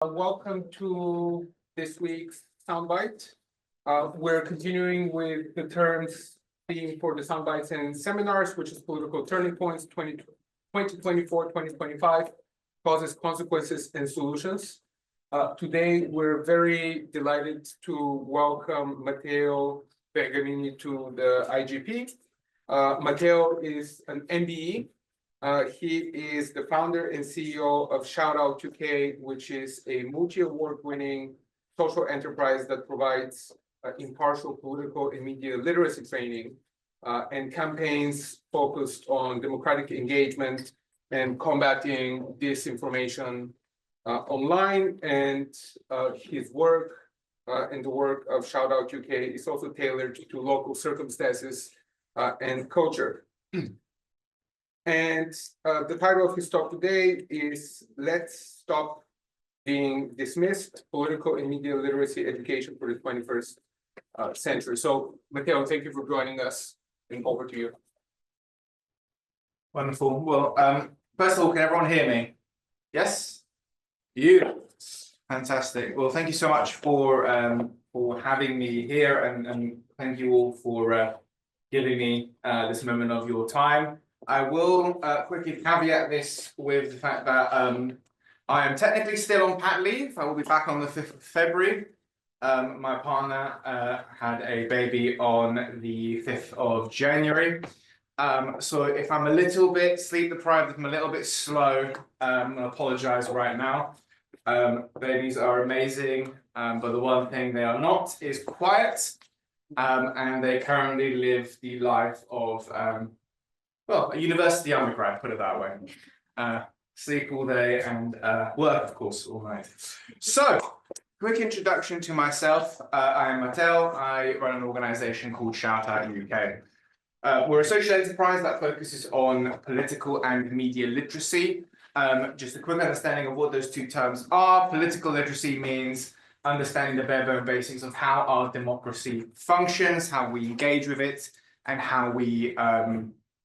Welcome to this week's Soundbite. We're continuing with the terms theme for the Soundbites and seminars, which is Political Turning Points 2024-2025, Causes, Consequences, and Solutions. Today, we're very delighted to welcome Matteo Bergamini to the IGP. Matteo is an MBE. He is the founder and CEO of SOUK, which is a multi-award-winning social enterprise that provides impartial political and media literacy training and campaigns focused on democratic engagement and combating disinformation online. And his work and the work of SOUK is also tailored to local circumstances and culture. And the title of his talk today is Let's Stop Being Dismissed, Political and Media Literacy Education for the 21st Century. So, Matteo, thank you for joining us, and over to you. Wonderful. Well, first of all, can everyone hear me? Yes? You. Fantastic. Well, thank you so much for having me here, and thank you all for giving me this moment of your time. I will quickly caveat this with the fact that I am technically still on pat leave. I will be back on the 5th of February. My partner had a baby on the 5th of January. So if I'm a little bit sleep deprived, if I'm a little bit slow, I'm going to apologize right now. Babies are amazing, but the one thing they are not is quiet. And they currently live the life of well, a university undergrad, put it that way. Sleep all day and work, of course, all night. So, quick introduction to myself. I am Matteo. I run an organization called SOUK UK. We're a social enterprise that focuses on political and media literacy. Just a quick understanding of what those two terms are. Political literacy means understanding the bare bone basics of how our democracy functions, how we engage with it, and how we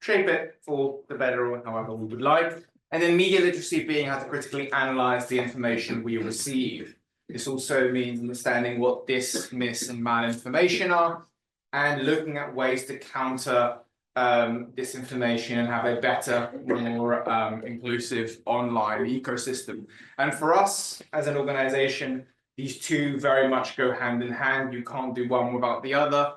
shape it for the better or however we would like. And then media literacy being how to critically analyze the information we receive. This also means understanding what mis and malinformation are and looking at ways to counter disinformation and have a better, more inclusive online ecosystem. And for us as an organization, these two very much go hand in hand. You can't do one without the other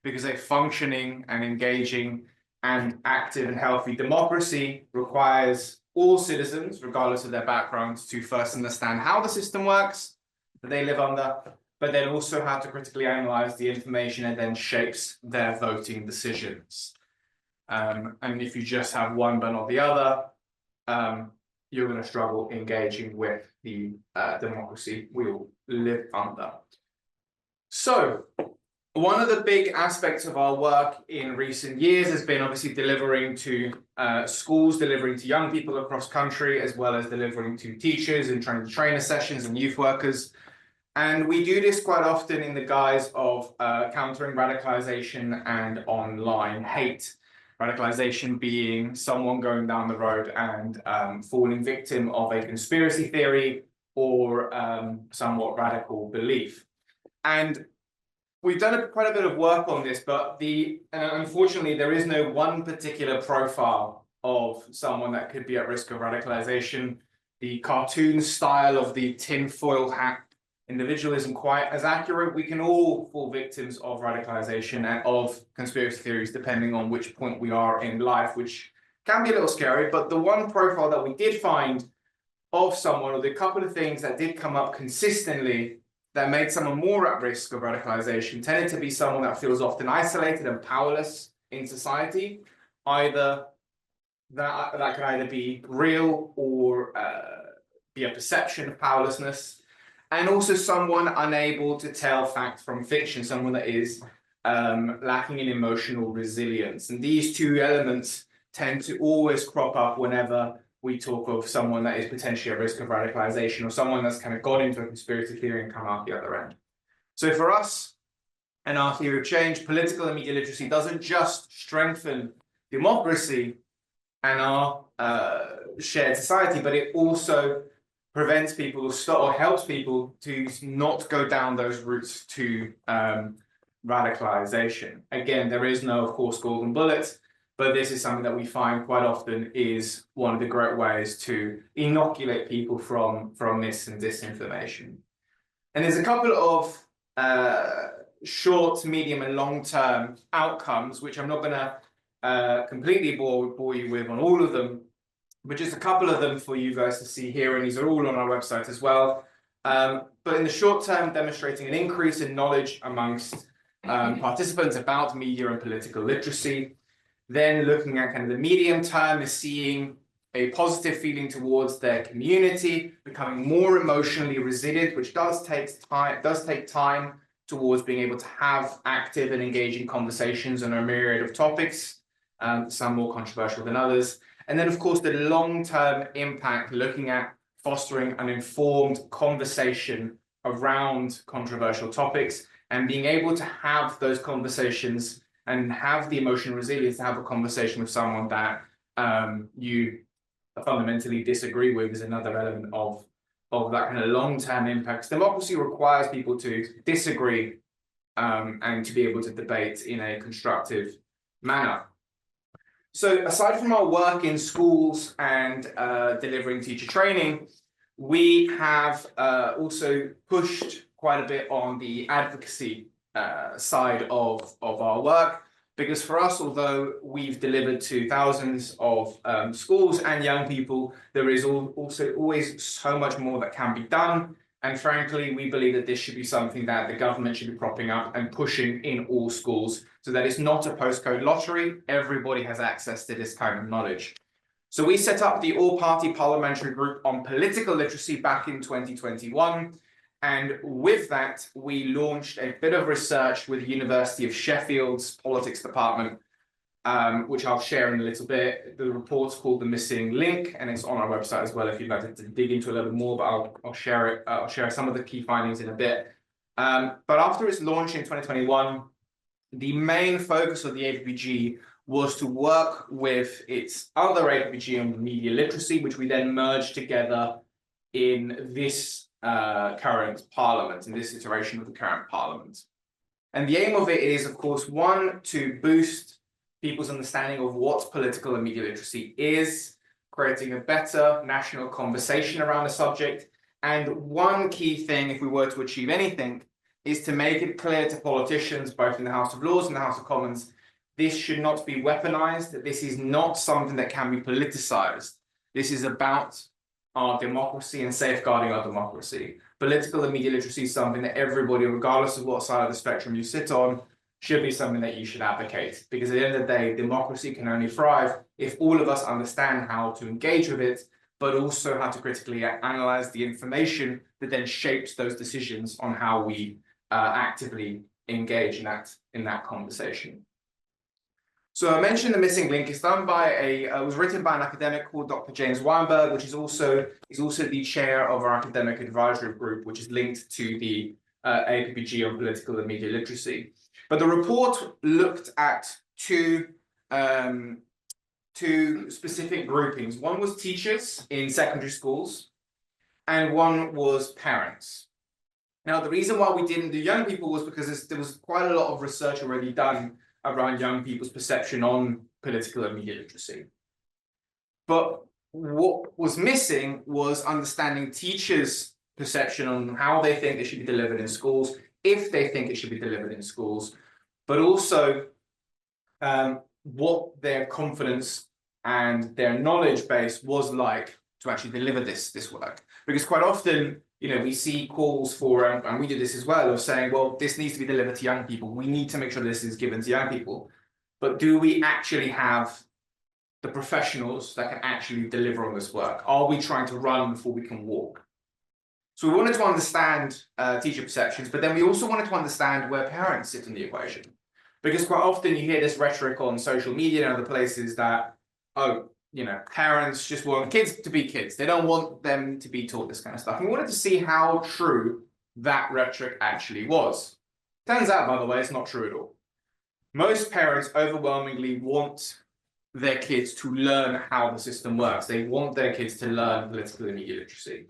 because a functioning and engaging and active and healthy democracy requires all citizens, regardless of their backgrounds, to first understand how the system works that they live under, but then also how to critically analyze the information and then shapes their voting decisions. And if you just have one but not the other, you're going to struggle engaging with the democracy we all live under. So, one of the big aspects of our work in recent years has been obviously delivering to schools, delivering to young people across country, as well as delivering to teachers and trainer sessions and youth workers. And we do this quite often in the guise of countering radicalization and online hate. Radicalization being someone going down the road and falling victim of a conspiracy theory or somewhat radical belief. And we've done quite a bit of work on this, but unfortunately, there is no one particular profile of someone that could be at risk of radicalization. The cartoon style of the tinfoil hat individual isn't quite as accurate. We can all fall victims of radicalization and of conspiracy theories, depending on which point we are in life, which can be a little scary. But the one profile that we did find of someone, or the couple of things that did come up consistently that made someone more at risk of radicalization, tended to be someone that feels often isolated and powerless in society. Either that can either be real or be a perception of powerlessness, and also someone unable to tell fact from fiction, someone that is lacking in emotional resilience. And these two elements tend to always crop up whenever we talk of someone that is potentially at risk of radicalization or someone that's kind of got into a conspiracy theory and come out the other end. So for us and our theory of change, political and media literacy doesn't just strengthen democracy and our shared society, but it also prevents people or helps people to not go down those routes to radicalization. Again, there is no, of course, golden bullet, but this is something that we find quite often is one of the great ways to inoculate people from mis and disinformation. And there's a couple of short, medium, and long-term outcomes, which I'm not going to completely bore you with on all of them, but just a couple of them for you guys to see here, and these are all on our website as well. But in the short term, demonstrating an increase in knowledge amongst participants about media and political literacy. Then looking at kind of the medium term is seeing a positive feeling towards their community, becoming more emotionally resilient, which does take time towards being able to have active and engaging conversations on a myriad of topics, some more controversial than others. And then, of course, the long-term impact, looking at fostering an informed conversation around controversial topics and being able to have those conversations and have the emotional resilience to have a conversation with someone that you fundamentally disagree with is another element of that kind of long-term impact. Democracy requires people to disagree and to be able to debate in a constructive manner. So aside from our work in schools and delivering teacher training, we have also pushed quite a bit on the advocacy side of our work, because for us, although we've delivered to thousands of schools and young people, there is also always so much more that can be done. And frankly, we believe that this should be something that the government should be propping up and pushing in all schools, so that it's not a postcode lottery. Everybody has access to this kind of knowledge. So we set up the all-party parliamentary group on political literacy back in 2021. And with that, we launched a bit of research with the University of Sheffield's politics department, which I'll share in a little bit. The report's called The Missing Link, and it's on our website as well if you'd like to dig into a little bit more, but I'll share it. I'll share some of the key findings in a bit. But after its launch in 2021, the main focus of the APPG was to work with its other APPG on media literacy, which we then merged together in this current parliament, in this iteration of the current parliament. And the aim of it is, of course, one, to boost people's understanding of what political and media literacy is, creating a better national conversation around the subject. And one key thing, if we were to achieve anything, is to make it clear to politicians, both in the House of Lords and the House of Commons, this should not be weaponized. This is not something that can be politicized. This is about our democracy and safeguarding our democracy. Political and media literacy is something that everybody, regardless of what side of the spectrum you sit on, should be something that you should advocate. Because at the end of the day, democracy can only thrive if all of us understand how to engage with it, but also how to critically analyze the information that then shapes those decisions on how we actively engage in that conversation. So I mentioned The Missing Link. It's done by was written by an academic called Dr. James Weinberg, which is also the chair of our academic advisory group, which is linked to the APPG on political and media literacy. But the report looked at two specific groupings. One was teachers in secondary schools, and one was parents. Now, the reason why we didn't do young people was because there was quite a lot of research already done around young people's perception on political and media literacy. But what was missing was understanding teachers' perception on how they think it should be delivered in schools, if they think it should be delivered in schools, but also what their confidence and their knowledge base was like to actually deliver this work. Because quite often, we see calls for, and we do this as well, of saying, well, this needs to be delivered to young people. We need to make sure this is given to young people. But do we actually have the professionals that can actually deliver on this work? Are we trying to run before we can walk? So we wanted to understand teacher perceptions, but then we also wanted to understand where parents sit in the equation. Because quite often you hear this rhetoric on social media and other places that, parents just want kids to be kids. They don't want them to be taught this kind of stuff. And we wanted to see how true that rhetoric actually was. Turns out, by the way, it's not true at all. Most parents overwhelmingly want their kids to learn how the system works. They want their kids to learn political and media literacy.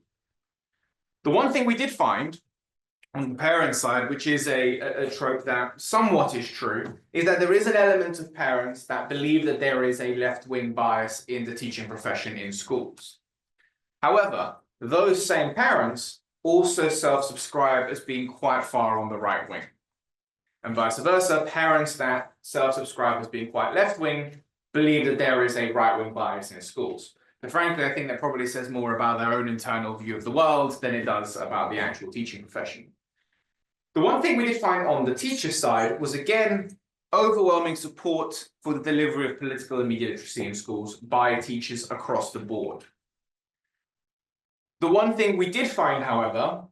The one thing we did find on the parent side, which is a trope that somewhat is true, is that there is an element of parents that believe that there is a left-wing bias in the teaching profession in schools. However, those same parents also self-subscribe as being quite far on the right wing. And vice versa, parents that self-subscribe as being quite left-wing believe that there is a right-wing bias in schools. And frankly, I think that probably says more about their own internal view of the world than it does about the actual teaching profession. The one thing we did find on the teacher side was, again, overwhelming support for the delivery of political and media literacy in schools by teachers across the board. The one thing we did find, however,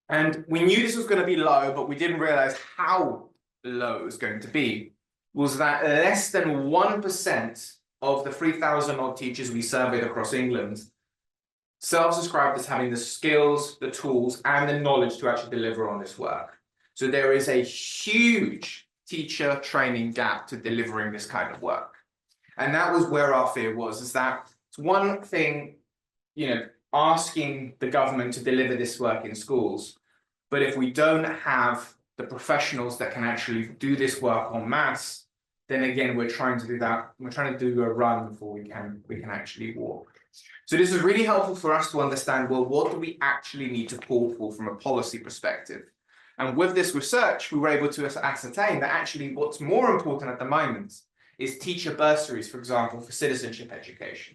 and we knew this was going to be low, but we didn't realize how low it was going to be, was that less than 1% of the 3,000 odd teachers we surveyed across England self-described as having the skills, the tools, and the knowledge to actually deliver on this work. So there is a huge teacher training gap to delivering this kind of work. And that was where our fear was, is that it's one thing, asking the government to deliver this work in schools, but if we don't have the professionals that can actually do this work en masse, then again, we're trying to do that. We're trying to do a run before we can actually walk. So this is really helpful for us to understand, well, what do we actually need to call for from a policy perspective? And with this research, we were able to ascertain that actually what's more important at the moment is teacher bursaries, for example, for citizenship education,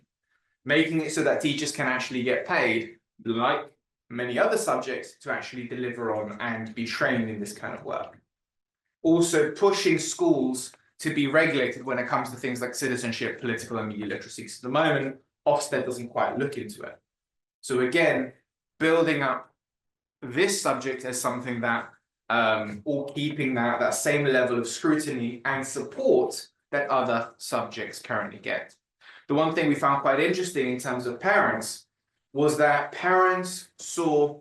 making it so that teachers can actually get paid, like many other subjects, to actually deliver on and be trained in this kind of work. Also pushing schools to be regulated when it comes to things like citizenship, political and media literacy. So at the moment, Ofsted doesn't quite look into it. So again, building up this subject as something that, or keeping that same level of scrutiny and support that other subjects currently get. The one thing we found quite interesting in terms of parents was that parents saw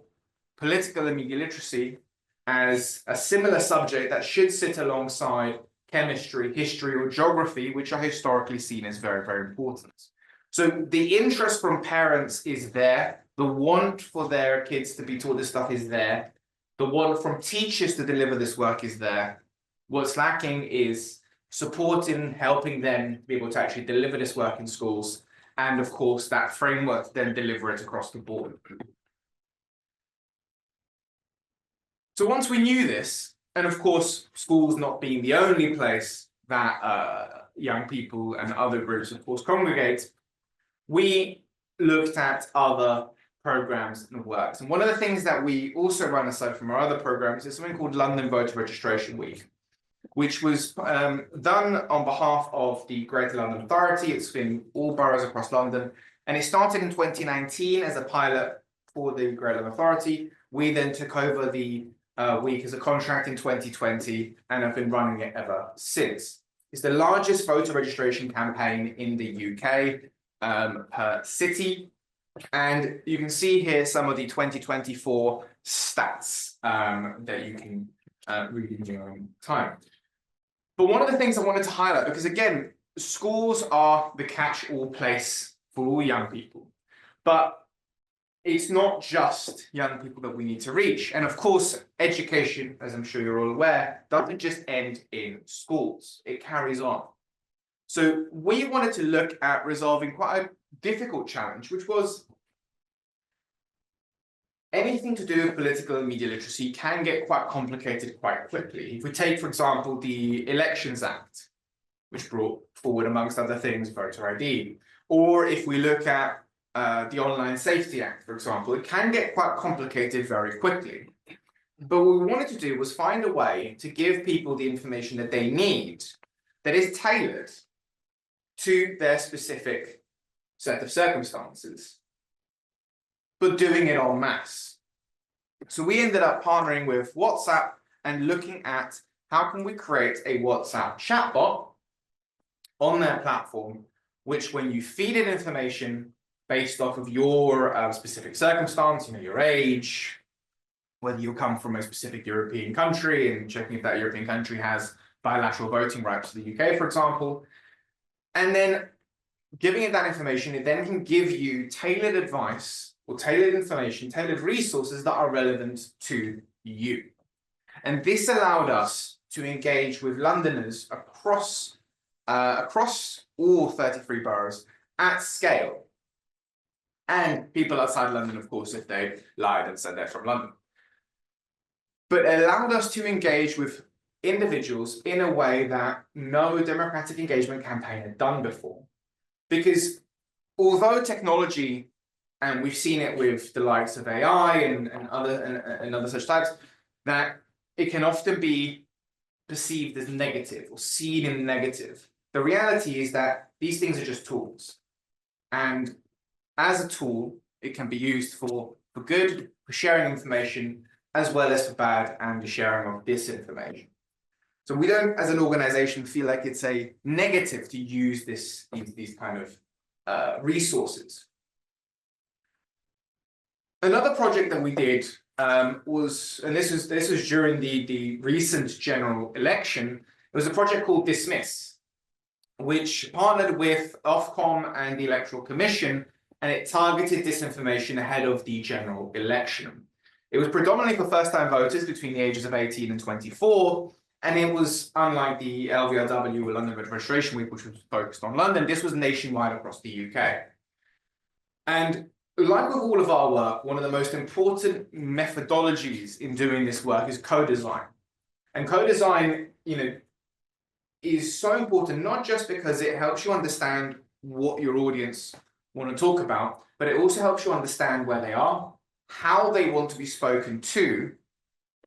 political and media literacy as a similar subject that should sit alongside chemistry, history, or geography, which are historically seen as very, very important. So the interest from parents is there. The want for their kids to be taught this stuff is there. The want from teachers to deliver this work is there. What's lacking is support in helping them be able to actually deliver this work in schools, and of course that framework to then deliver it across the board. So once we knew this, and of course schools not being the only place that young people and other groups of course congregate, we looked at other programs and works. And one of the things that we also run aside from our other programs is something called London Voter Registration Week, which was done on behalf of the Greater London Authority. It's been all boroughs across London, and it started in 2019 as a pilot for the Greater London Authority. We then took over the week as a contract in 2020 and have been running it ever since. It's the largest voter registration campaign in the UK per city. And you can see here some of the 2024 stats that you can read in your own time. But one of the things I wanted to highlight, because again, schools are the catch-all place for all young people, but it's not just young people that we need to reach. And of course, education, as I'm sure you're all aware, doesn't just end in schools, it carries on. So we wanted to look at resolving quite a difficult challenge, which was anything to do with political and media literacy can get quite complicated quite quickly. If we take, for example, the Elections Act, which brought forward, amongst other things, voter ID, or if we look at the Online Safety Act, for example, it can get quite complicated very quickly. But what we wanted to do was find a way to give people the information that they need that is tailored to their specific set of circumstances, but doing it en masse. So we ended up partnering with WhatsApp and looking at how can we create a WhatsApp chatbot on their platform, which when you feed it information based off of your specific circumstance, your age, whether you come from a specific European country and checking if that European country has bilateral voting rights to the UK, for example, and then giving it that information, it then can give you tailored advice or tailored information, tailored resources that are relevant to you. And this allowed us to engage with Londoners across all 33 boroughs at scale. And people outside London, of course, if they lied and said they're from London. But it allowed us to engage with individuals in a way that no democratic engagement campaign had done before. Because although technology, and we've seen it with the likes of AI and other such types, that it can often be perceived as negative or seen in negative. The reality is that these things are just tools. And as a tool, it can be used for good, for sharing information, as well as for bad and the sharing of disinformation. So we don't, as an organization, feel like it's a negative to use these kind of resources. Another project that we did was, and this was during the recent general election, it was a project called Dismiss, which partnered with Ofcom and the Electoral Commission, and it targeted disinformation ahead of the general election. It was predominantly for first-time voters between the ages of 18 and 24, and it was, unlike the LVRW, or London Voter Registration Week, which was focused on London, this was nationwide across the UK. And like with all of our work, one of the most important methodologies in doing this work is co-design. And co-design, is so important, not just because it helps you understand what your audience want to talk about, but it also helps you understand where they are, how they want to be spoken to,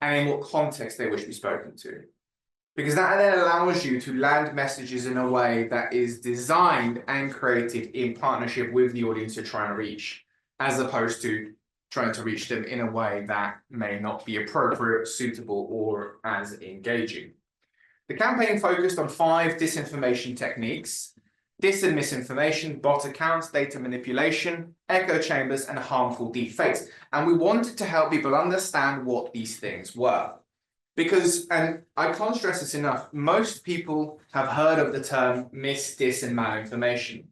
and in what context they wish to be spoken to. Because that then allows you to land messages in a way that is designed and created in partnership with the audience you're trying to reach, as opposed to trying to reach them in a way that may not be appropriate, suitable, or as engaging. The campaign focused on 5 disinformation techniques: dis and misinformation, bot accounts, data manipulation, echo chambers, and harmful deepfakes. And we wanted to help people understand what these things were. Because, and I can't stress this enough, most people have heard of the term mis, dis, and malinformation.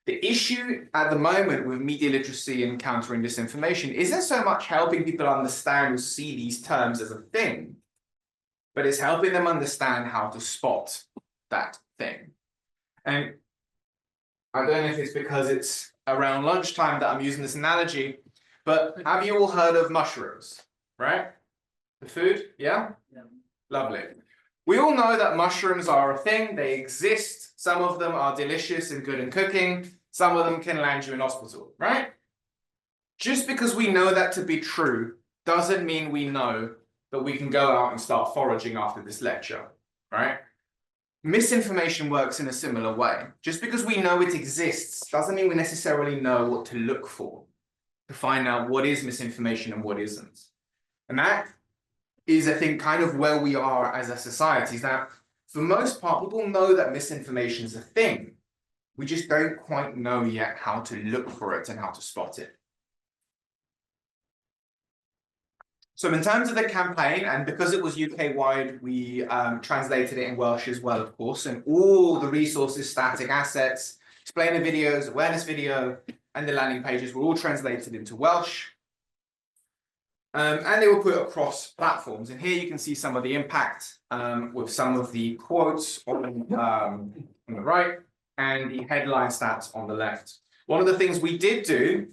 The issue at the moment with media literacy and countering disinformation isn't so much helping people understand or see these terms as a thing, but it's helping them understand how to spot that thing. And I don't know if it's because it's around lunchtime that I'm using this analogy, but have you all heard of mushrooms, right? The food, yeah? Yeah. Lovely. We all know that mushrooms are a thing, they exist. Some of them are delicious and good in cooking. Some of them can land you in hospital, right? Just because we know that to be true doesn't mean we know that we can go out and start foraging after this lecture, right? Misinformation works in a similar way. Just because we know it exists doesn't mean we necessarily know what to look for to find out what is misinformation and what isn't. And that is, I think, kind of where we are as a society, is that for most part, people know that misinformation is a thing. We just don't quite know yet how to look for it and how to spot it. So in terms of the campaign, and because it was UK-wide, we translated it in Welsh as well, of course, and all the resources, static assets, explainer videos, awareness video, and the landing pages were all translated into Welsh. And they were put across platforms. And here you can see some of the impact with some of the quotes on the right and the headline stats on the left. One of the things we did do,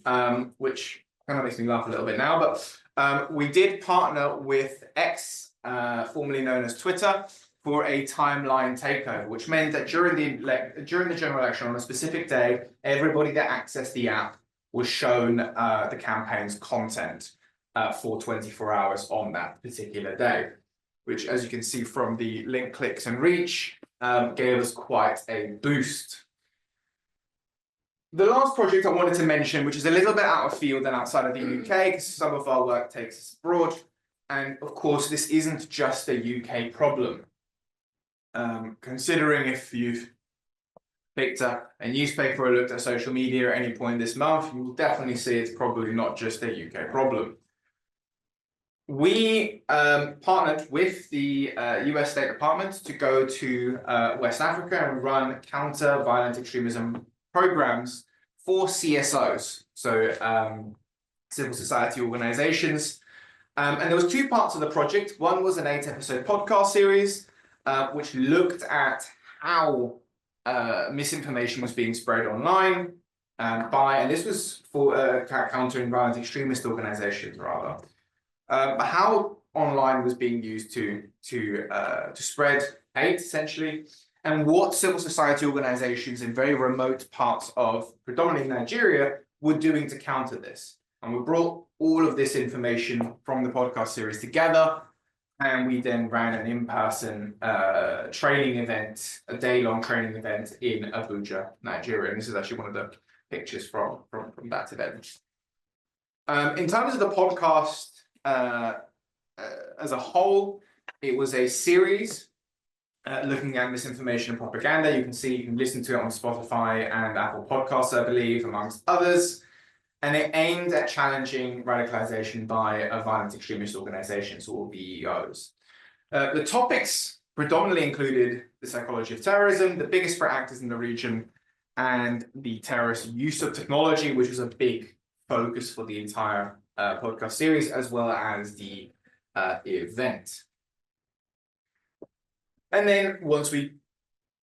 which kind of makes me laugh a little bit now, but we did partner with X, formerly known as Twitter, for a timeline takeover, which meant that during the general election on a specific day, everybody that accessed the app was shown the campaign's content for 24 hours on that particular day, which, as you can see from the link clicks and reach, gave us quite a boost. The last project I wanted to mention, which is a little bit out of field and outside of the UK, because some of our work takes us abroad, and of course this isn't just a UK problem. Considering if you've picked up a newspaper or looked at social media at any point this month, you will definitely see it's probably not just a UK problem. We partnered with the US State Department to go to West Africa and run counter-violent extremism programs for CSOs, so civil society organizations. And there was two parts of the project. One was an 8-episode podcast series, which looked at how misinformation was being spread online and this was for countering violent extremist organizations, rather. How online was being used to spread hate, essentially, and what civil society organizations in very remote parts of predominantly Nigeria were doing to counter this. And we brought all of this information from the podcast series together, and we then ran an in-person training event, a day-long training event in Abuja, Nigeria. And this is actually one of the pictures from that event. In terms of the podcast as a whole, it was a series looking at misinformation and propaganda. You can listen to it on Spotify and Apple Podcasts, I believe, amongst others. And it aimed at challenging radicalization by violent extremist organizations, or VEOs. The topics predominantly included the psychology of terrorism, the biggest threat actors in the region, and the terrorist use of technology, which was a big focus for the entire podcast series, as well as the event. And then once we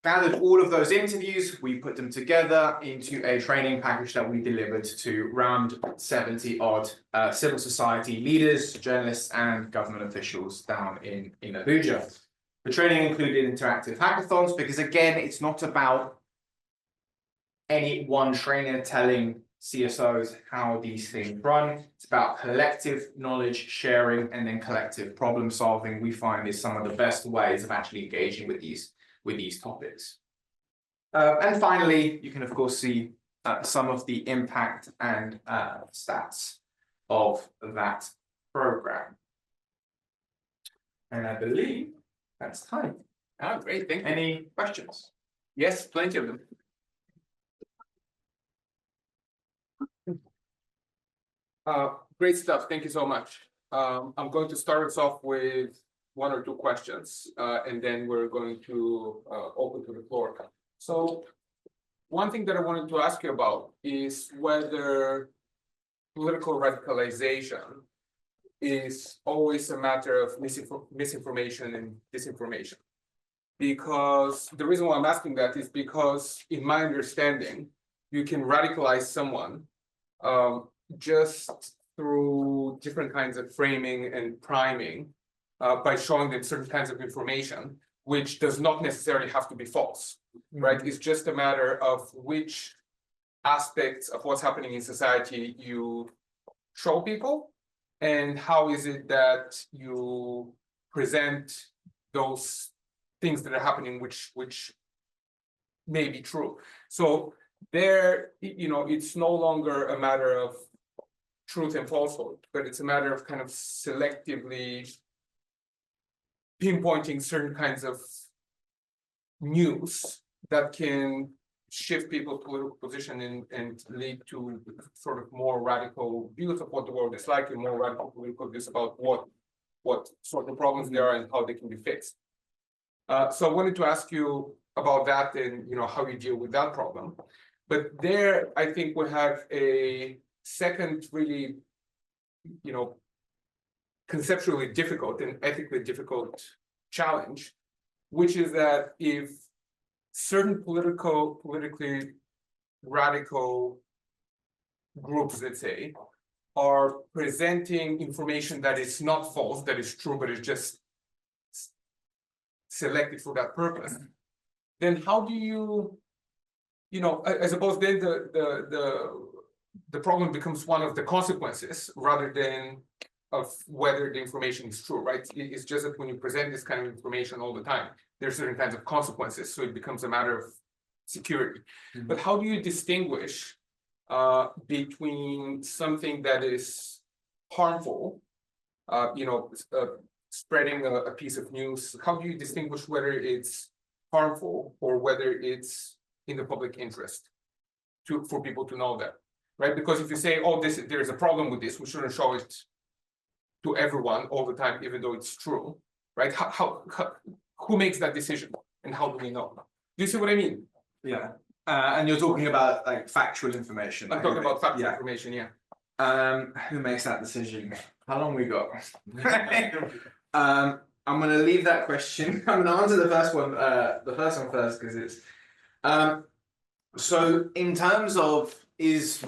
gathered all of those interviews, we put them together into a training package that we delivered to around 70 odd civil society leaders, journalists, and government officials down in Abuja. The training included interactive hackathons because, again, it's not about any one trainer telling CSOs how these things run. It's about collective knowledge sharing and then collective problem solving. We find is some of the best ways of actually engaging with these topics. And finally, you can of course see some of the impact and stats of that program. And I believe that's time. Ah, great, thank you. Any questions? Yes, plenty of them. Great stuff. Thank you so much. I'm going to start us off with one or two questions, and then we're going to open to the floor. So one thing that I wanted to ask you about is whether political radicalization is always a matter of misinformation and disinformation. Because the reason why I'm asking that is because, in my understanding, you can radicalize someone just through different kinds of framing and priming by showing them certain kinds of information, which does not necessarily have to be false, right? It's just a matter of which aspects of what's happening in society you show people, and how is it that you present those things that are happening, which may be true. So there, it's no longer a matter of truth and falsehood, but it's a matter of kind of selectively pinpointing certain kinds of news that can shift people's political position and lead to sort of more radical views of what the world is like, and more radical political views about what sort of problems there are and how they can be fixed. So I wanted to ask you about that and how you deal with that problem. But there, I think we have a second really, conceptually difficult and ethically difficult challenge, which is that if certain politically radical groups, let's say, are presenting information that is not false, that is true, but is just selected for that purpose, then how do you, I suppose then the problem becomes one of the consequences rather than of whether the information is true, right? It's just that when you present this kind of information all the time, there's certain kinds of consequences, so it becomes a matter of security. Mm-hmm. But how do you distinguish between something that is harmful, spreading a piece of news? How do you distinguish whether it's harmful or whether it's in the public interest for people to know that, right? Because if you say, oh, there's a problem with this, we shouldn't show it to everyone all the time, even though it's true, right? Who makes that decision, and how do we know? Do you see what I mean? Yeah. And you're talking about like factual information. I'm talking about factual information, yeah. Who makes that decision? How long we got? I'm going to leave that question. I'm going to answer the first one first because it's. So in terms of is the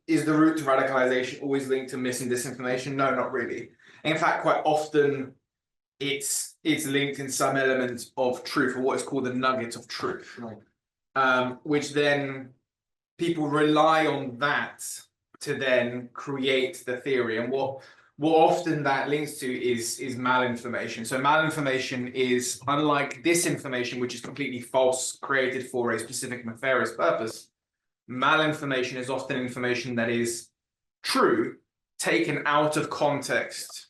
route to radicalization always linked to mis and disinformation? No, not really. In fact, quite often it's linked in some element of truth, or what is called the nugget of truth, right. Which then people rely on that to then create the theory. And what often that links to is malinformation. So malinformation is, unlike disinformation, which is completely false, created for a specific nefarious purpose. Malinformation is often information that is true, taken out of context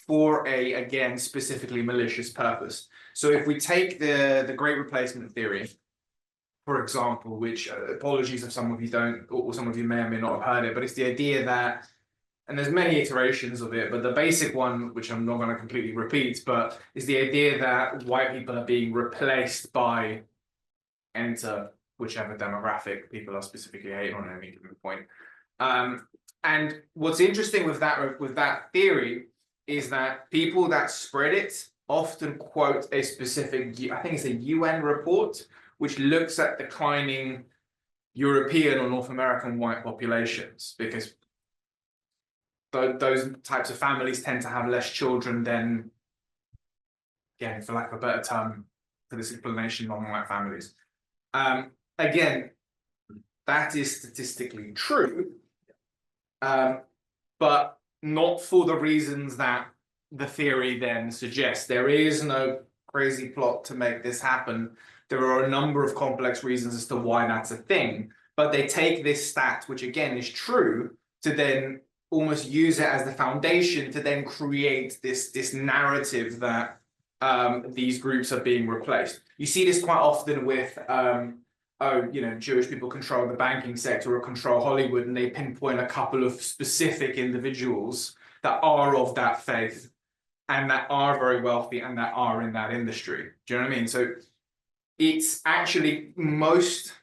for a, again, specifically malicious purpose. So if we take the Great Replacement theory, for example, which apologies if some of you don't, or some of you may or may not have heard it, but it's the idea that, and there's many iterations of it, but the basic one, which I'm not going to completely repeat, but is the idea that white people are being replaced by, enter whichever demographic people are specifically hating on at any given point. And what's interesting with that theory is that people that spread it often quote a specific, I think it's a UN report, which looks at declining European or North American white populations, because those types of families tend to have less children than, again, for lack of a better term for this explanation, non-white families. Again, that is statistically true, but not for the reasons that the theory then suggests. There is no crazy plot to make this happen. There are a number of complex reasons as to why that's a thing, but they take this stat, which again is true, to then almost use it as the foundation to then create this narrative that these groups are being replaced. You see this quite often with, Jewish people control the banking sector or control Hollywood, and they pinpoint a couple of specific individuals that are of that faith and that are very wealthy and that are in that industry. Do you know what I mean? So it's actually most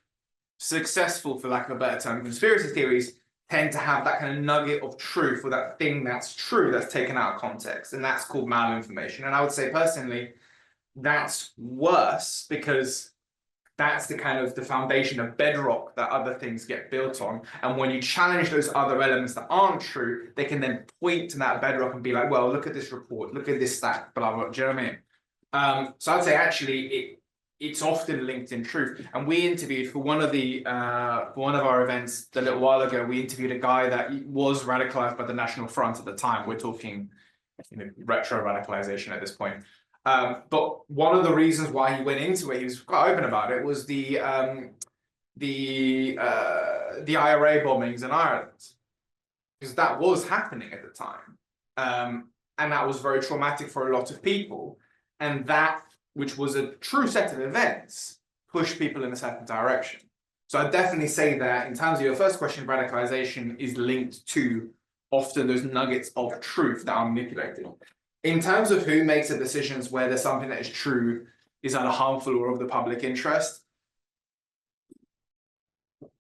successful, for lack of a better term, conspiracy theories tend to have that kind of nugget of truth, or that thing that's true that's taken out of context, and that's called malinformation. And I would say personally, that's worse, because that's the kind of the foundation of bedrock that other things get built on. And when you challenge those other elements that aren't true, they can then point to that bedrock and be like, well, look at this report, look at this stat, blah, blah, blah. Do you know what I mean? So I'd say actually it's often linked in truth. And we interviewed for one of our events a little while ago, we interviewed a guy that was radicalized by the National Front at the time. We're talking, retro radicalization at this point. But one of the reasons why he went into it, he was quite open about it, was the IRA bombings in Ireland, because that was happening at the time, and that was very traumatic for a lot of people, and that, which was a true set of events, pushed people in a certain direction. So I definitely say that in terms of your first question, radicalization is linked to often those nuggets of truth that are manipulated. In terms of who makes the decisions whether something that is true is either harmful or of the public interest,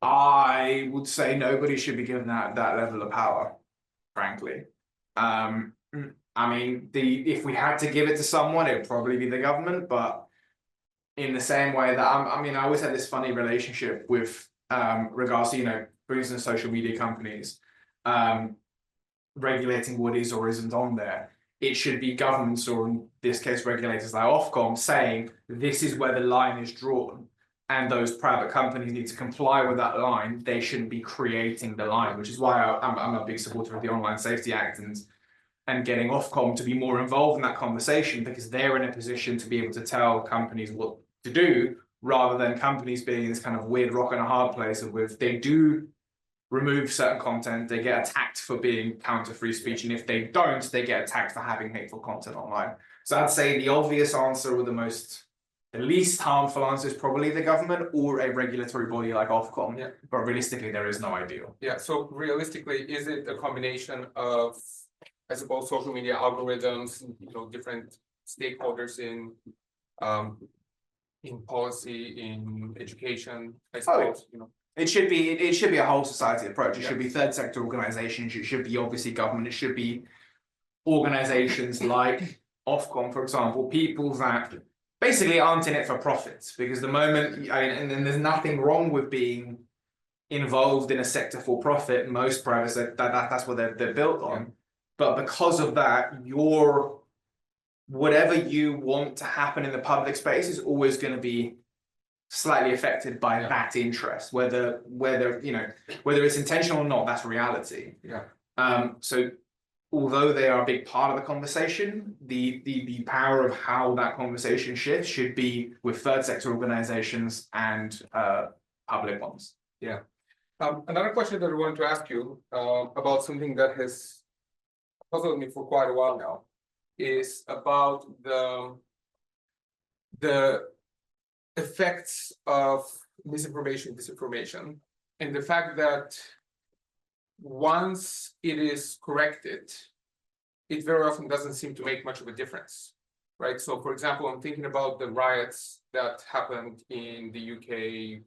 I would say nobody should be given that level of power, frankly. I mean, if we had to give it to someone, it would probably be the government, but in the same way that, I always had this funny relationship with regards to, for instance, social media companies regulating what is or isn't on there. It should be governments, or in this case, regulators like Ofcom, saying this is where the line is drawn, and those private companies need to comply with that line. They shouldn't be creating the line, which is why I'm a big supporter of the Online Safety Act and getting Ofcom to be more involved in that conversation, because they're in a position to be able to tell companies what to do, rather than companies being in this kind of weird rock and a hard place of, if they do remove certain content, they get attacked for being counter free speech, and if they don't, they get attacked for having hateful content online. So I'd say the obvious answer, or the least harmful answer, is probably the government or a regulatory body like Ofcom. Yeah. But realistically, there is no ideal. Yeah. So realistically, is it a combination of, I suppose, social media algorithms, different stakeholders in policy, in education, I suppose, It should be a whole society approach. It should be third sector organizations. It should be obviously government. It should be organizations like Ofcom, for example, people that basically aren't in it for profits. Because the moment, and there's nothing wrong with being involved in a sector for profit. Most privates, that's what they're built on. But because of that, whatever you want to happen in the public space is always going to be slightly affected by that interest, whether it's intentional or not. That's reality. So although they are a big part of the conversation, the power of how that conversation shifts should be with third sector organizations and public ones. Another question that I wanted to ask you about something that has puzzled me for quite a while now is about the effects of misinformation, disinformation, and the fact that once it is corrected, it very often doesn't seem to make much of a difference, right? So, for example, I'm thinking about the riots that happened in the UK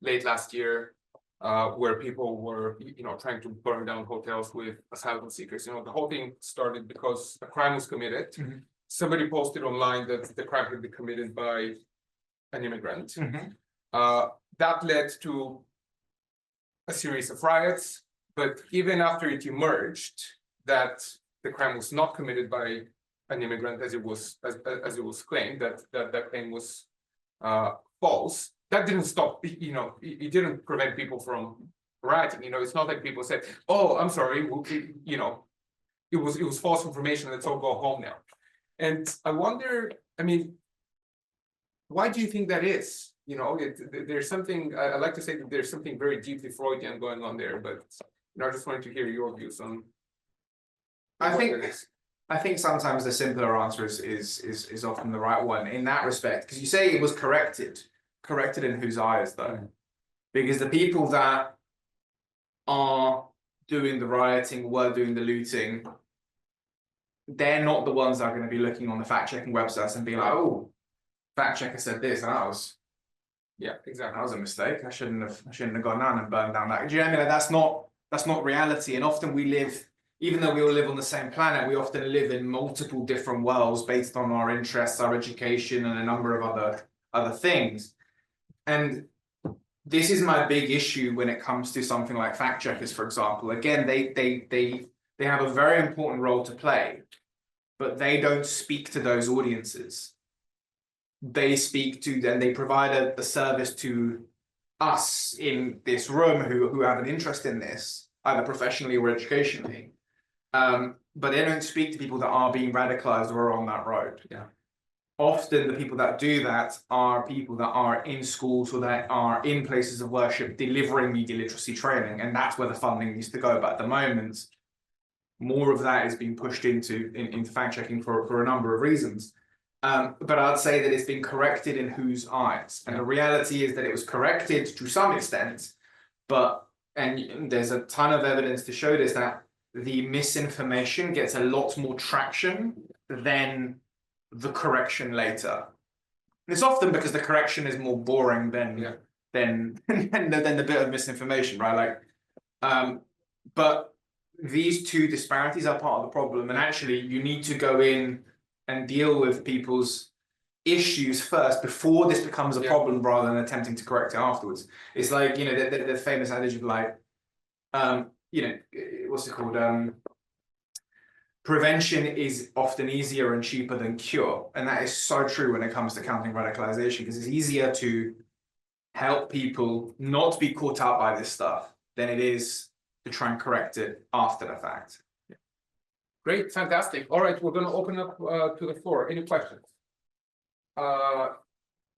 late last year, where people were, trying to burn down hotels with asylum seekers. The whole thing started because a crime was committed. Somebody posted online that the crime had been committed by an immigrant. That led to a series of riots, but even after it emerged that the crime was not committed by an immigrant, as it was claimed, that claim was false, that didn't stop. It didn't prevent people from rioting. It's not like people said, "Oh, I'm sorry, it was false information. Let's all go home now." And I wonder, why do you think that is? There's something, I like to say that there's something very deeply Freudian going on there, but I just wanted to hear your views on. I think sometimes the simpler answer is often the right one in that respect, because you say it was corrected. Corrected in whose eyes, though? Because the people that are doing the rioting, were doing the looting, they're not the ones that are going to be looking on the fact-checking websites and be like, "Oh, fact checker said this, and that was, exactly, that was a mistake. I shouldn't have gone down and burned down that." Do you know what I mean? Like, that's not reality. And often we live, even though we all live on the same planet, we often live in multiple different worlds based on our interests, our education, and a number of other things. And this is my big issue when it comes to something like fact checkers, for example. Again, they have a very important role to play, but they don't speak to those audiences. They speak to, and they provide a service to us in this room who have an interest in this, either professionally or educationally. But they don't speak to people that are being radicalized or are on that road. Often the people that do that are people that are in schools or that are in places of worship delivering media literacy training, and that's where the funding needs to go. But at the moment, more of that is being pushed into fact checking for a number of reasons. But I'd say that it's been corrected in whose eyes, and the reality is that it was corrected to some extent, and there's a ton of evidence to show this, that the misinformation gets a lot more traction than the correction later. And it's often because the correction is more boring than the bit of misinformation, right? But these two disparities are part of the problem, and actually you need to go in and deal with people's issues first before this becomes a problem, rather than attempting to correct it afterwards. It's like, the famous adage of like, what's it called? Prevention is often easier and cheaper than cure. And that is so true when it comes to countering radicalization, because it's easier to help people not be caught out by this stuff than it is to try and correct it after the fact. Great, fantastic. All right, we're going to open up to the floor. Any questions?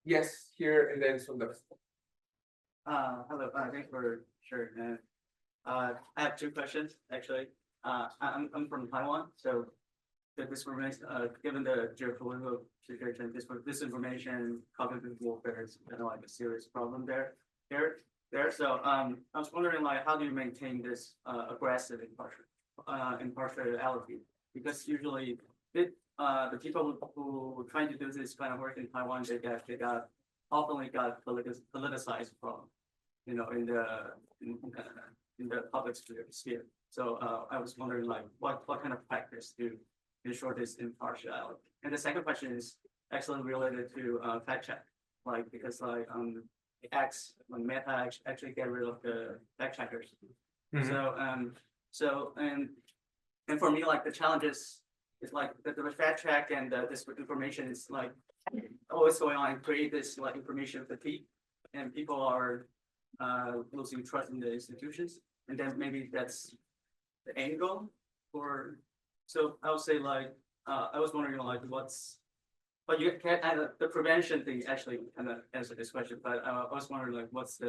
Yes, here, and then from the. Hello, thanks for sharing. I have two questions actually. I'm from Taiwan, so the disinformation, given the geopolitical situation, disinformation, cognitive warfare is like a serious problem there. So I was wondering, like, how do you maintain this aggressive impartiality? Because usually the people who were trying to do this kind of work in Taiwan, they got politicized from in the public sphere. So I was wondering, like, what kind of practice to ensure this impartiality? And the second question is actually related to fact check, like, because like when Meta actually get rid of the fact checkers. So and for me, like, the challenges is like the fact check and this information is like always going on and create this like information fatigue, and people are losing trust in the institutions, and then maybe that's the angle for. So I would say, like, I was wondering, like, but you can the prevention thing actually kind of answer this question, but I was wondering, like, what's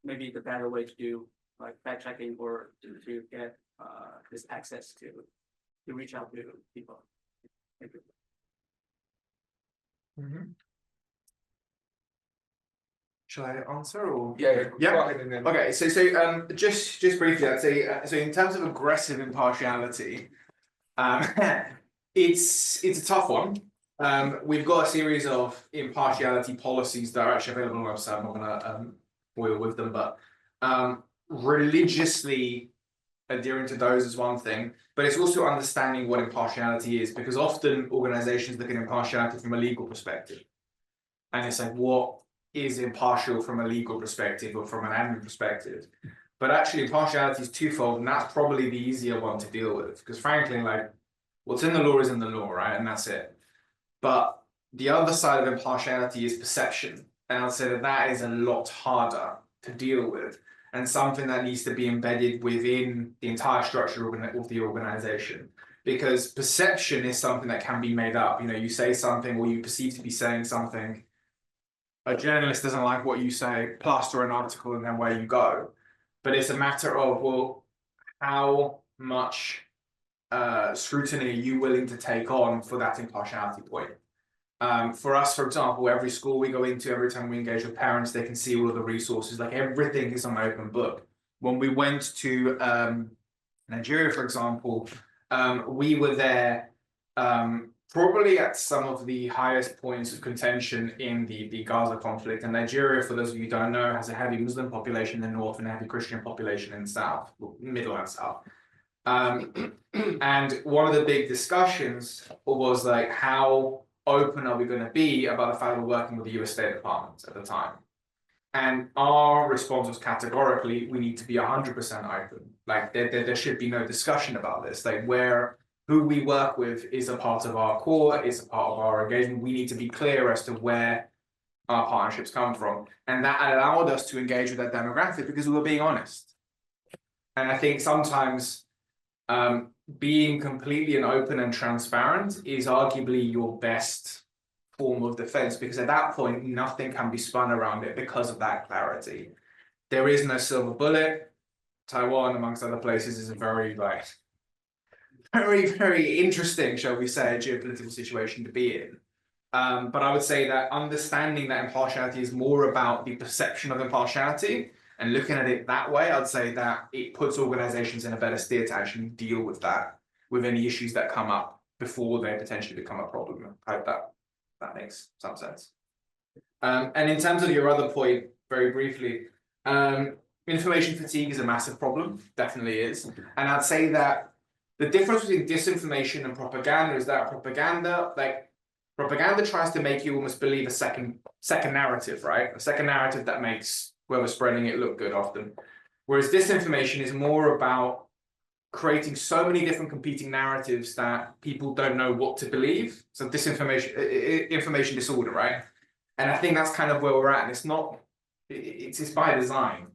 maybe the better way to do like fact checking or to get this access to reach out to people. Thank you. Shall I answer or? Yeah. Yeah. Go ahead and then. Okay, so just briefly, I'd say so in terms of aggressive impartiality, it's a tough one. We've got a series of impartiality policies that are actually available on the website. I'm not gonna boil with them, but religiously adhering to those is one thing, but it's also understanding what impartiality is, because often organizations look at impartiality from a legal perspective, and it's like, what is impartial from a legal perspective or from an admin perspective? But actually impartiality is twofold, and that's probably the easier one to deal with, because frankly, like, what's in the law is in the law, right? And that's it. But the other side of impartiality is perception, and I'll say that is a lot harder to deal with, and something that needs to be embedded within the entire structure of the organization, because perception is something that can be made up. You know, you say something or you perceive to be saying something, a journalist doesn't like what you say, plaster an article, and then where you go. But it's a matter of, well, how much scrutiny are you willing to take on for that impartiality point? For us, for example, every school we go into, every time we engage with parents, they can see all of the resources, like everything is on an open book. When we went to Nigeria, for example, we were there probably at some of the highest points of contention in the Gaza conflict. And Nigeria, for those of you who don't know, has a heavy Muslim population in the north and a heavy Christian population in the south, middle and south. And one of the big discussions was like, how open are we going to be about the fact we're working with the US State Department at the time? And our response was categorically, we need to be 100% open. Like there should be no discussion about this. Like who we work with is a part of our core, is a part of our engagement. We need to be clear as to where our partnerships come from. And that allowed us to engage with that demographic because we were being honest. And I think sometimes being completely and open and transparent is arguably your best form of defense, because at that point, nothing can be spun around it because of that clarity. There is no silver bullet. Taiwan, amongst other places, is a very, very interesting, shall we say, geopolitical situation to be in. But I would say that understanding that impartiality is more about the perception of impartiality and looking at it that way, I'd say that it puts organizations in a better steer to actually deal with that, with any issues that come up before they potentially become a problem. I hope that makes some sense. And in terms of your other point, very briefly, information fatigue is a massive problem, definitely is. And I'd say that the difference between disinformation and propaganda is that propaganda tries to make you almost believe a second narrative, right? A second narrative that makes whoever's spreading it look good often. Whereas disinformation is more about creating so many different competing narratives that people don't know what to believe. So information disorder, right? And I think that's kind of where we're at. And it's by design.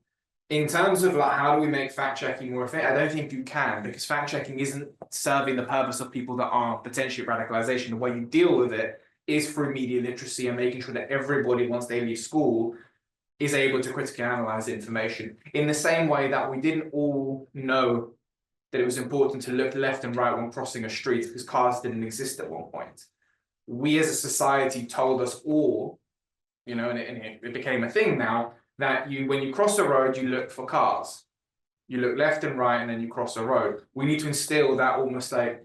In terms of like, how do we make fact checking more effective? I don't think you can, because fact checking isn't serving the purpose of people that are potentially at radicalization. The way you deal with it is through media literacy and making sure that everybody, once they leave school, is able to critically analyze the information. In the same way that we didn't all know that it was important to look left and right when crossing a street because cars didn't exist at one point. We as a society told us all, you know, and it became a thing now, that when you cross a road, you look for cars. You look left and right, and then you cross a road. We need to instill that almost like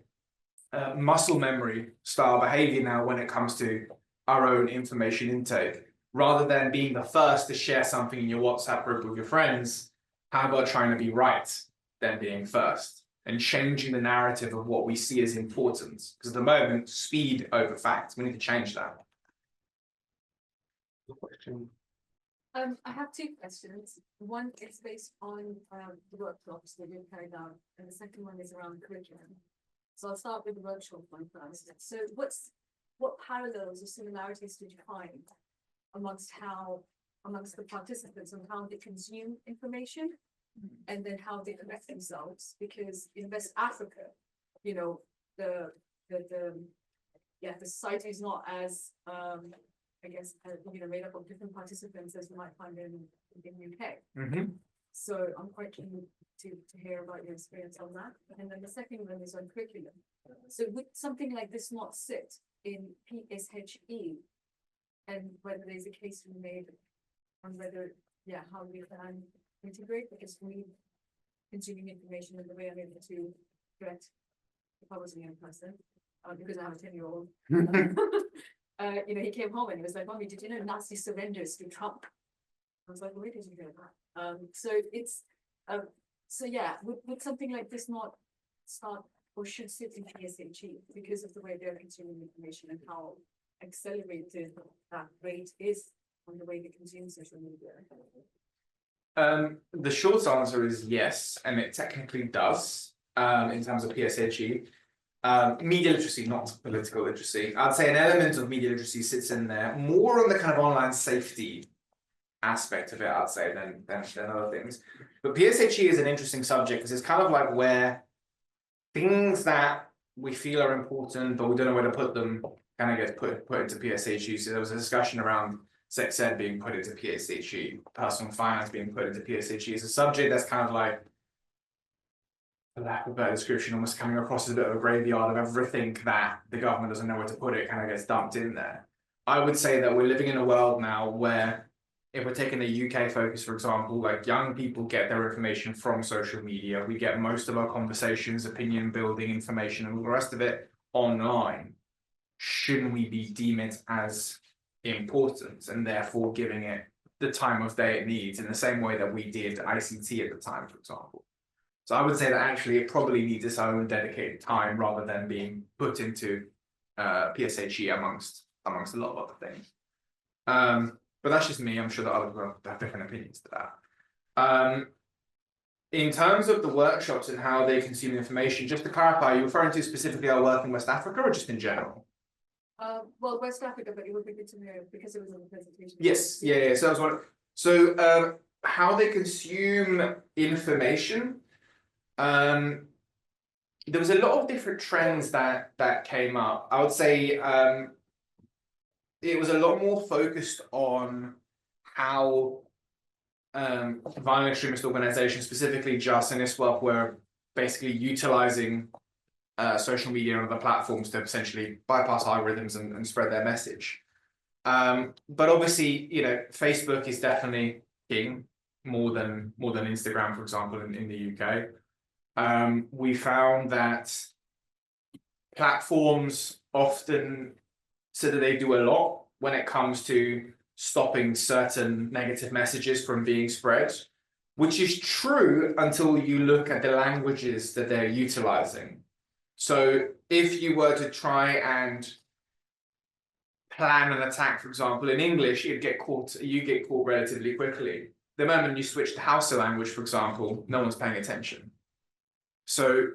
muscle memory style behavior now when it comes to our own information intake. rather than being the first to share something in your WhatsApp group with your friends, how about trying to be right than being first and changing the narrative of what we see as important? Because at the moment, speed over facts, we need to change that. I have two questions. One is based on the workshops that you've carried out, and the second one is around curriculum. So I'll start with the workshop one first. So what parallels or similarities did you find amongst the participants on how they consume information and then how they correct themselves? Because in West Africa, you know, the society is not as I guess made up of different participants as you might find in UK. Mm-hmm. So I'm quite keen to hear about your experience on that. And then the second one is on curriculum. So would something like this not sit in PSHE, and whether there's a case to be made on whether, how we can integrate, because we consuming information in the way I'm able to correct if I was a young person, because I have a 10-year-old. He came home and he was like, "Mommy, did you know Nazi surrenders to Trump?" I was like, "Where did you hear that?" So it's would something like this not start or should sit in PSHE because of the way they're consuming information and how accelerated that rate is on the way they consume social media? The short answer is yes, and it technically does in terms of PSHE. Media literacy, not political literacy. I'd say an element of media literacy sits in there, more on the kind of online safety aspect of it, I'd say, than other things. But PSHE is an interesting subject because it's kind of like where things that we feel are important, but we don't know where to put them, kind of get put into PSHE. So there was a discussion around sex ed being put into PSHE, personal finance being put into PSHE. It's a subject that's kind of like, for lack of a better description, almost coming across as a bit of a graveyard of everything that the government doesn't know where to put it, kind of gets dumped in there. I would say that we're living in a world now where, if we're taking the UK focus, for example, like young people get their information from social media. We get most of our conversations, opinion building information, and all the rest of it online. Shouldn't we be deeming it as important and therefore giving it the time of day it needs in the same way that we did ICT at the time, for example? So I would say that actually it probably needs its own dedicated time rather than being put into PSHE amongst a lot of other things. But that's just me. I'm sure that other people have different opinions to that. In terms of the workshops and how they consume information, just to clarify, are you referring to specifically our work in West Africa or just in general? Well, West Africa, but it would be good to know because it was in the presentation. Yes, yeah. So that was one. So how they consume information. There was a lot of different trends that came up. I would say it was a lot more focused on how violent extremist organizations, specifically JUS and ISWAP, were basically utilizing social media and other platforms to essentially bypass algorithms and spread their message. But obviously, Facebook is definitely king more than Instagram, for example, in the UK. We found that platforms often say that they do a lot when it comes to stopping certain negative messages from being spread, which is true until you look at the languages that they're utilizing. So if you were to try and plan an attack, for example, in English, you get caught relatively quickly. The moment you switch to Hausa language, for example, no one's paying attention. So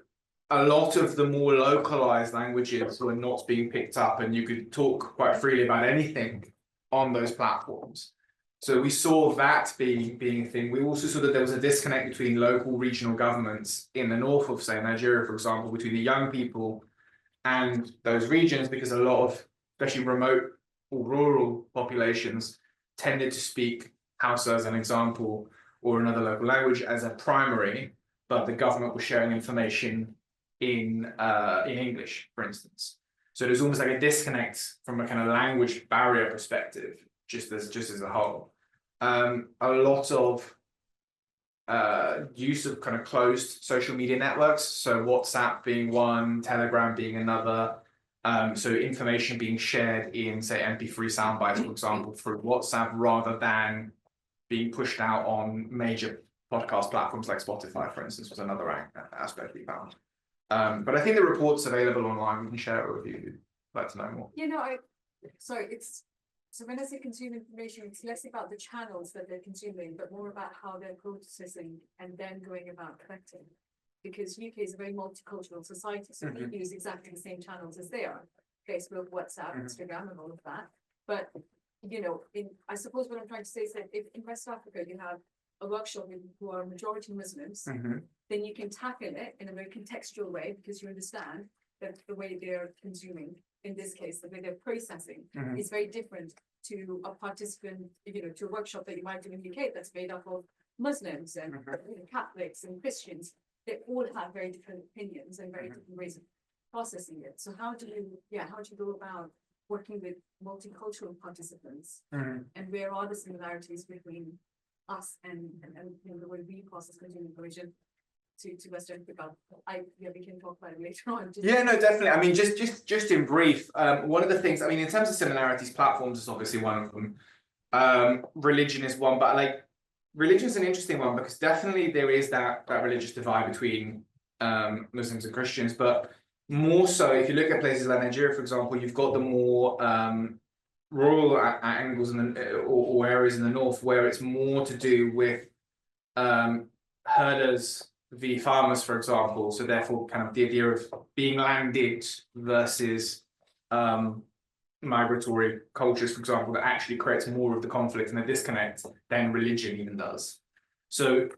a lot of the more localized languages were not being picked up, and you could talk quite freely about anything on those platforms. So we saw that being a thing. We also saw that there was a disconnect between local regional governments in the north of, say, Nigeria, for example, between the young people and those regions, because a lot of, especially remote or rural populations, tended to speak Hausa as an example, or another local language as a primary, but the government was sharing information in English, for instance. So there's almost like a disconnect from a kind of language barrier perspective, just as a whole. A lot of use of kind of closed social media networks, so WhatsApp being one, Telegram being another, So information being shared in, say, MP3 soundbites, for example, through WhatsApp, rather than being pushed out on major podcast platforms like Spotify, for instance, was another aspect we found. But I think the report's available online. We can share it with you if you'd like to know more. You know, so when I say consume information, it's less about the channels that they're consuming, but more about how they're processing and then going about collecting. Because UK is a very multicultural society, so we use exactly the same channels as they are. Facebook, WhatsApp, Instagram, and all of that. But, you know, I suppose what I'm trying to say is that if in West Africa you have a workshop who are majority Muslims, then you can tackle it in a very contextual way because you understand that the way they're consuming, in this case, the way they're processing is very different to a participant, you know, to a workshop that you might do in the UK that's made up of Muslims and you know, Catholics and Christians. They all have very different opinions and very different ways of processing it. So how do you go about working with multicultural participants? And where are the similarities between us and you know, the way we process consumer information to Western Africa? We can talk about it later on. Yeah, no, definitely. I mean, just in brief, one of the things, I mean, in terms of similarities, platforms is obviously one of them. Religion is one, but like religion is an interesting one because definitely there is that religious divide between Muslims and Christians, but more so if you look at places like Nigeria, for example, you've got the more rural angles or areas in the north where it's more to do with herders v farmers, for example. So therefore, kind of the idea of being landed versus migratory cultures, for example, that actually creates more of the conflict and the disconnect than religion even does. So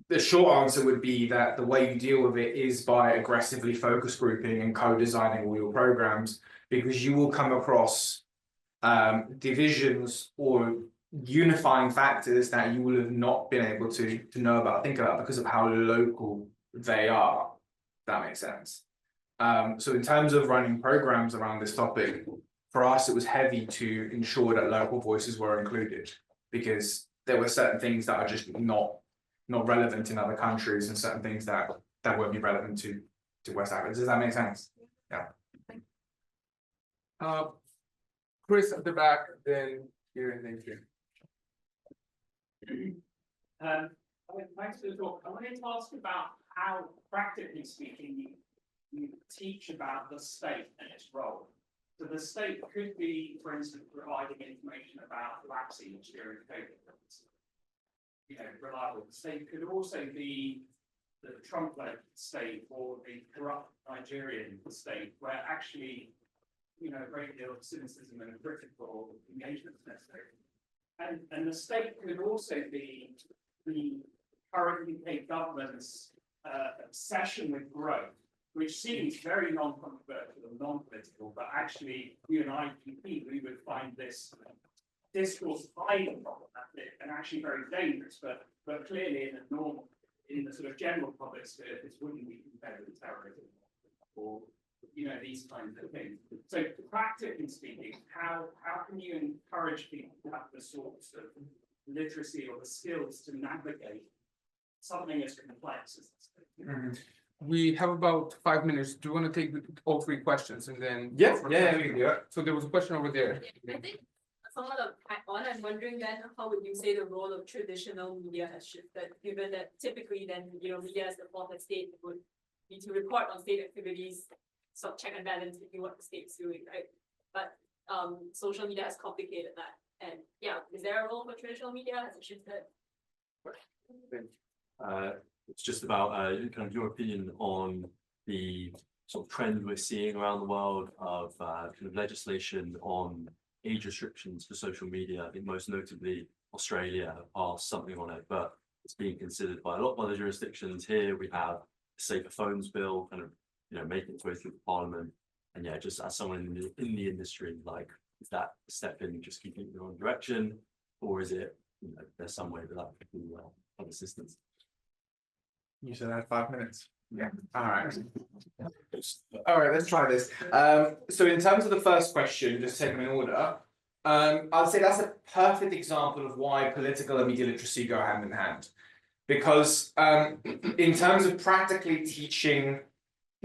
the short answer would be that the way you deal with it is by aggressively focus grouping and co-designing all your programs, because you will come across divisions or unifying factors that you will have not been able to know about, think about, because of how local they are. If that makes sense. So in terms of running programs around this topic, for us, it was heavy to ensure that local voices were included, because there were certain things that are just not relevant in other countries and certain things that won't be relevant to West Africa. Does that make sense? Yeah. Chris at the back, then here and then here. Thanks for the talk. I wanted to ask about how, practically speaking, you teach about the state and its role. So the state could be, for instance, providing information about vaccines during COVID. You know, reliable. The state could also be the Trump-led state or the corrupt Nigerian state, where actually, you know, a great deal of cynicism and critical engagement is necessary. And the state could also be the current UK government's obsession with growth, which seems very non-controversial and non-political, but actually, you and IGP, we would find this discourse highly problematic and actually very dangerous, but clearly in the sort of general public sphere, this wouldn't be compared with terrorism or, you know, these kinds of things. So practically speaking, how can you encourage people to have the sorts of literacy or the skills to navigate something as complex as this? We have about 5 minutes. Do you want to take all three questions and then? Yeah, we can do it. So there was a question over there. I think somewhat of I'm wondering then, how would you say the role of traditional media has shifted, given that typically then, you know, media as the form of state would need to report on state activities, sort of check and balance between what the state's doing, right? But social media has complicated that. And yeah, is there a role for traditional media? Has it shifted? It's just about kind of your opinion on the sort of trend we're seeing around the world of kind of legislation on age restrictions for social media. I think most notably Australia have passed something on it, but it's being considered by a lot of other jurisdictions. Here we have the Safer Phones Bill kind of, you know, making its way through Parliament. And yeah, just as someone in the industry, like, is that a step in just keeping the wrong direction, or is it, you know, there's some way that could be of assistance? You said I had 5 minutes. Yeah. All right. Let's try this. So in terms of the first question, just take them in order. I'll say that's a perfect example of why political and media literacy go hand in hand. Because in terms of practically teaching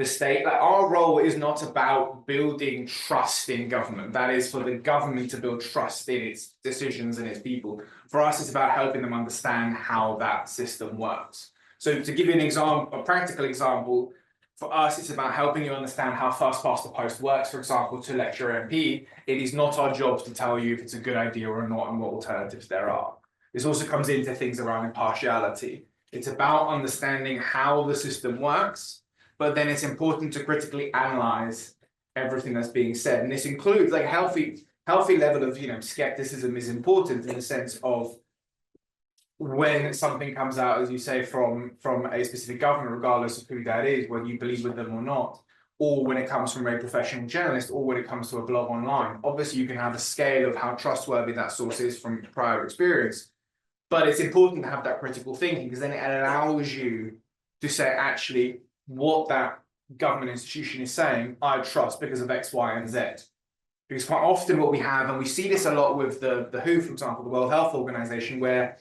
the state. Like, our role is not about building trust in government. That is for the government to build trust in its decisions and its people. For us, it's about helping them understand how that system works. So to give you an example, a practical example, for us, it's about helping you understand how first past the post works. For example, to elect your MP, it is not our job to tell you if it's a good idea or not and what alternatives there are. This also comes into things around impartiality. It's about understanding how the system works, but then it's important to critically analyze everything that's being said. And this includes like healthy level of, skepticism is important in the sense of when something comes out, as you say, from a specific government, regardless of who that is, whether you believe with them or not, or when it comes from a professional journalist, or when it comes to a blog online. Obviously, you can have a scale of how trustworthy that source is from prior experience, but it's important to have that critical thinking, because then it allows you to say, actually, what that government institution is saying, I trust because of X, Y, and Z. Because quite often what we have, and we see this a lot with the WHO, for example, the World Health Organization, where,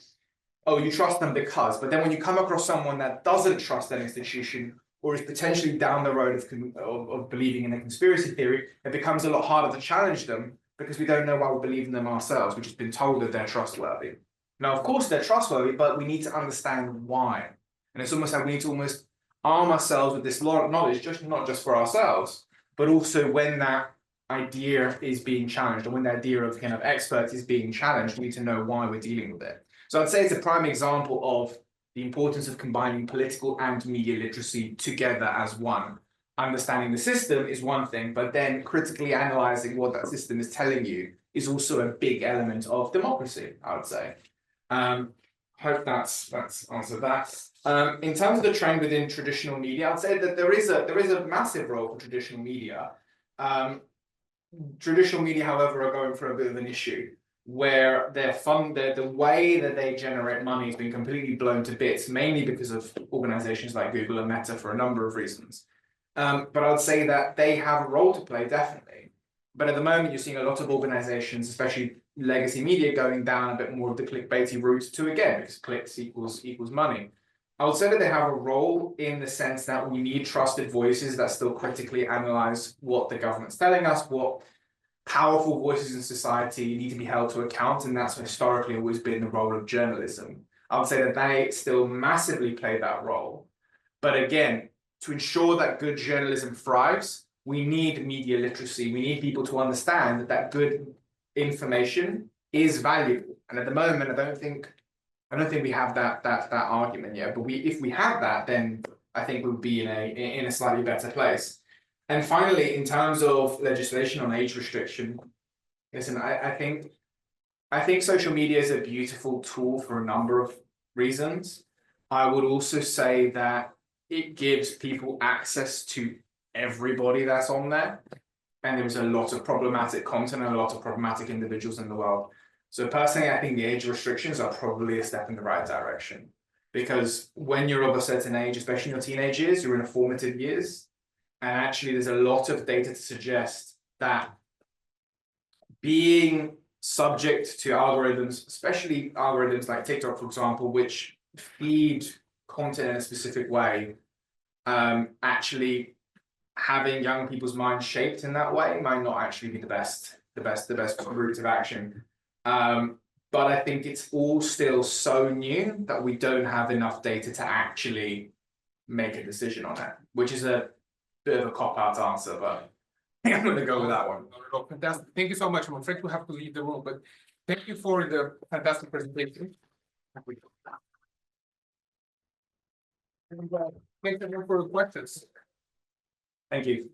oh, you trust them because, but then when you come across someone that doesn't trust that institution, or is potentially down the road of believing in a conspiracy theory, it becomes a lot harder to challenge them because we don't know why we believe in them ourselves. We've just been told that they're trustworthy. Now, of course, they're trustworthy, but we need to understand why. And it's almost like we need to almost arm ourselves with this knowledge, not just for ourselves, but also when that idea is being challenged, or when the idea of kind of expert is being challenged, we need to know why we're dealing with it. So I'd say it's a prime example of the importance of combining political and media literacy together as one. Understanding the system is one thing, but then critically analyzing what that system is telling you is also a big element of democracy, I would say. Hope that's answered that. In terms of the trend within traditional media, I'd say that there is a massive role for traditional media. Traditional media, however, are going through a bit of an issue where the way that they generate money has been completely blown to bits, mainly because of organizations like Google and Meta for a number of reasons. But I'd say that they have a role to play, definitely. But at the moment, you're seeing a lot of organizations, especially legacy media, going down a bit more of the clickbaity route to, again, because clicks equals money. I would say that they have a role in the sense that we need trusted voices that still critically analyze what the government's telling us, what powerful voices in society need to be held to account, and that's historically always been the role of journalism. I would say that they still massively play that role. But again, to ensure that good journalism thrives, we need media literacy. We need people to understand that good information is valuable. And at the moment, I don't think we have that argument yet. But if we have that, then I think we'll be in a slightly better place. And finally, in terms of legislation on age restriction, listen, I think social media is a beautiful tool for a number of reasons. I would also say that it gives people access to everybody that's on there. And there's a lot of problematic content and a lot of problematic individuals in the world. So personally, I think the age restrictions are probably a step in the right direction. Because when you're of a certain age, especially in your teenage years, you're in a formative years. And actually, there's a lot of data to suggest that being subject to algorithms, especially algorithms like TikTok, for example, which feed content in a specific way, actually having young people's minds shaped in that way might not actually be the best route of action. But I think it's all still so new that we don't have enough data to actually make a decision on it, which is a bit of a cop-out answer, but I think I'm going to go with that one. Fantastic. Thank you so much. I'm afraid we have to leave the room, but thank you for the fantastic presentation. And thanks everyone for the questions. Thank you.